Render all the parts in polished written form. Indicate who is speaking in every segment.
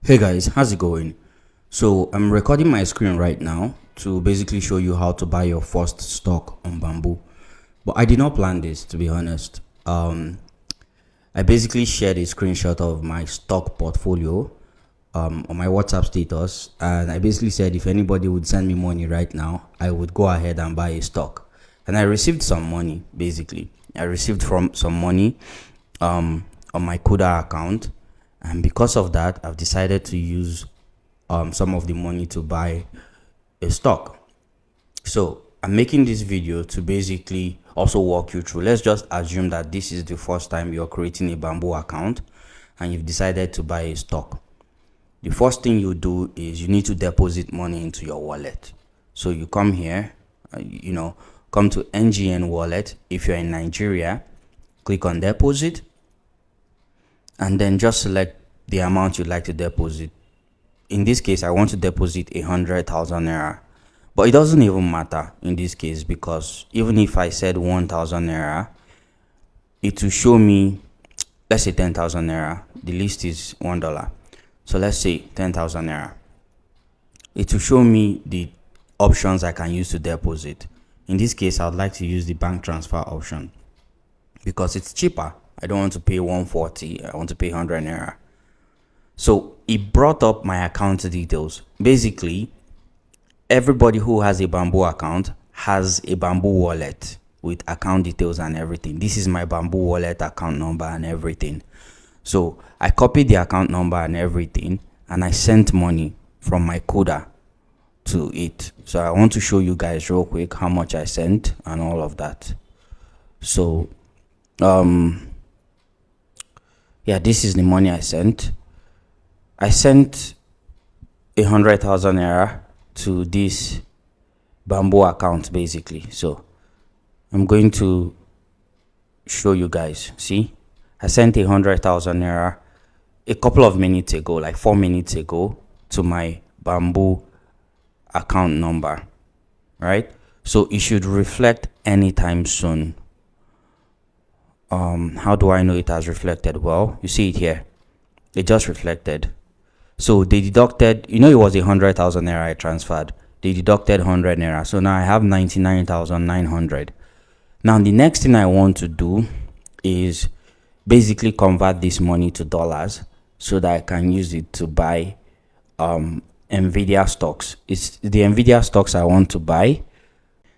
Speaker 1: Hey guys, how's it going? So I'm recording my screen right now to basically show you how to buy your first stock on Bamboo. But I did not plan this, to be honest. I basically shared a screenshot of my stock portfolio on my WhatsApp status, and I basically said if anybody would send me money right now, I would go ahead and buy a stock. And I received some money. Basically, I received from some money on my Kuda account, and because of that, I've decided to use some of the money to buy a stock. So I'm making this video to basically also walk you through. Let's just assume that this is the first time you're creating a Bamboo account and you've decided to buy a stock. The first thing you do is you need to deposit money into your wallet. So you come here, come to NGN wallet. If you're in Nigeria, click on deposit, and then just select the amount you'd like to deposit. In this case, I want to deposit 100,000 naira, but it doesn't even matter in this case, because even if I said 1,000 naira, it will show me, let's say 10,000 naira. The list is $1, so let's say 10,000 naira. It will show me the options I can use to deposit. In this case, I would like to use the bank transfer option because it's cheaper. I don't want to pay 140, I want to pay 100 naira. So it brought up my account details. Basically, everybody who has a Bamboo account has a Bamboo wallet with account details and everything. This is my Bamboo wallet account number and everything. So I copied the account number and everything, and I sent money from my Kuda to it. So I want to show you guys real quick how much I sent and all of that. So yeah, this is the money I sent. I sent 100,000 naira to this Bamboo account basically. So I'm going to show you guys. See, I sent 100,000 naira a couple of minutes ago, like 4 minutes ago, to my Bamboo account number, right? So it should reflect anytime soon. How do I know it has reflected? Well, you see it here. It just reflected. So they deducted, it was 100,000 naira I transferred. They deducted 100 naira. So now I have 99,900. Now the next thing I want to do is basically convert this money to dollars so that I can use it to buy Nvidia stocks. It's the Nvidia stocks I want to buy.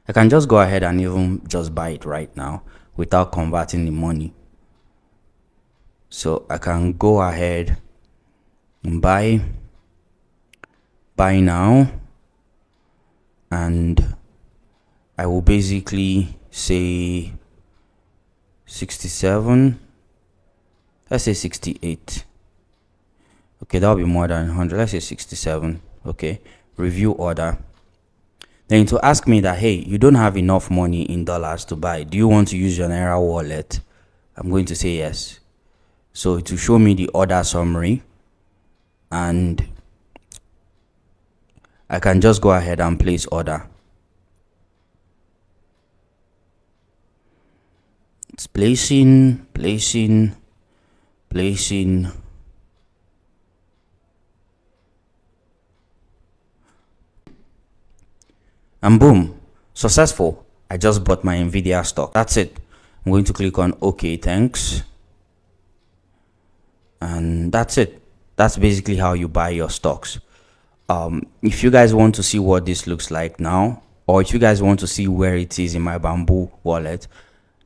Speaker 1: I can just go ahead and even just buy it right now without converting the money. So I can go ahead and buy now, and I will basically say 67, let's say 68. Okay, that'll be more than 100. Let's say 67. Okay, review order. Then to ask me that, hey, you don't have enough money in dollars to buy, do you want to use your Naira wallet? I'm going to say yes. So it will show me the order summary, and I can just go ahead and place order. It's placing. And boom, successful. I just bought my Nvidia stock. That's it. I'm going to click on OK, thanks. And that's it. That's basically how you buy your stocks. If you guys want to see what this looks like now, or if you guys want to see where it is in my Bamboo wallet,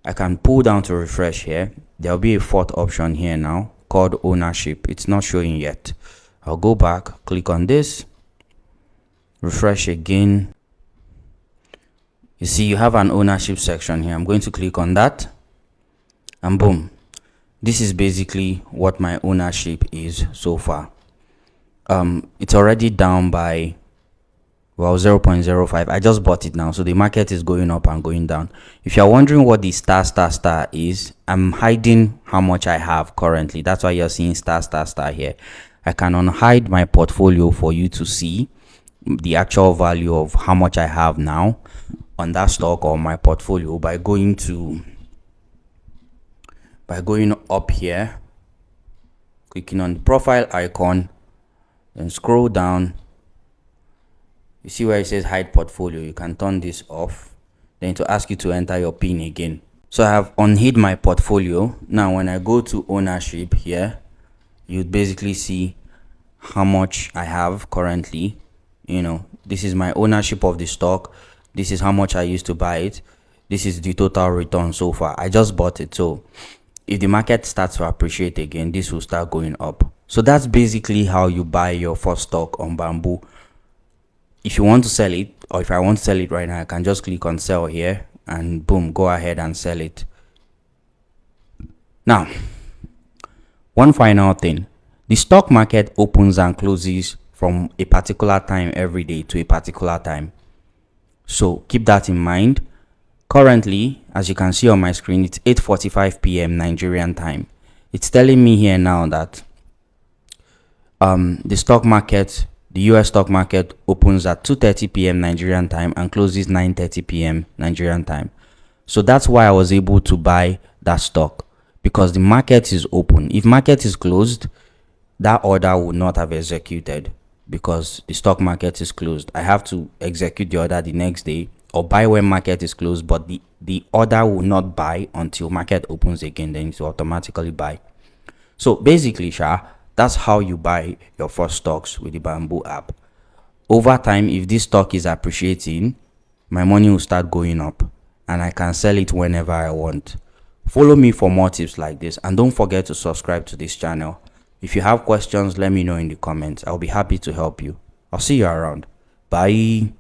Speaker 1: I can pull down to refresh here. There'll be a fourth option here now called ownership. It's not showing yet. I'll go back, click on this, refresh again. You see you have an ownership section here. I'm going to click on that, and boom, this is basically what my ownership is so far. It's already down by 0.05. I just bought it now, so the market is going up and going down. If you're wondering what the star is, I'm hiding how much I have currently. That's why you're seeing star here. I can unhide my portfolio for you to see the actual value of how much I have now on that stock or my portfolio by going up here, clicking on the profile icon, Then scroll down. You see where it says hide portfolio. You can turn this off. Then it will ask you to enter your PIN again. So I have unhid my portfolio. Now when I go to ownership here, you'd basically see how much I have currently. This is my ownership of the stock. This is how much I used to buy it. This is the total return so far. I just bought it, so if the market starts to appreciate again, this will start going up. So that's basically how you buy your first stock on Bamboo. If you want to sell it, or if I want to sell it right now, I can just click on sell here and boom, go ahead and sell it. Now, one final thing. The stock market opens and closes from a particular time every day to a particular time. So keep that in mind. Currently, as you can see on my screen, it's 8:45 p.m. Nigerian time. It's telling me here now that the stock market, the US stock market, opens at 2:30 p.m. Nigerian time and closes 9:30 p.m. Nigerian time. So that's why I was able to buy that stock, because the market is open. If market is closed, that order would not have executed because the stock market is closed. I have to execute the order the next day or buy when market is closed, but the order will not buy until market opens again. Then it will automatically buy. So basically, that's how you buy your first stocks with the Bamboo app. Over time, if this stock is appreciating, my money will start going up and I can sell it whenever I want. Follow me for more tips like this, and don't forget to subscribe to this channel. If you have questions, let me know in the comments. I'll be happy to help you. I'll see you around. Bye.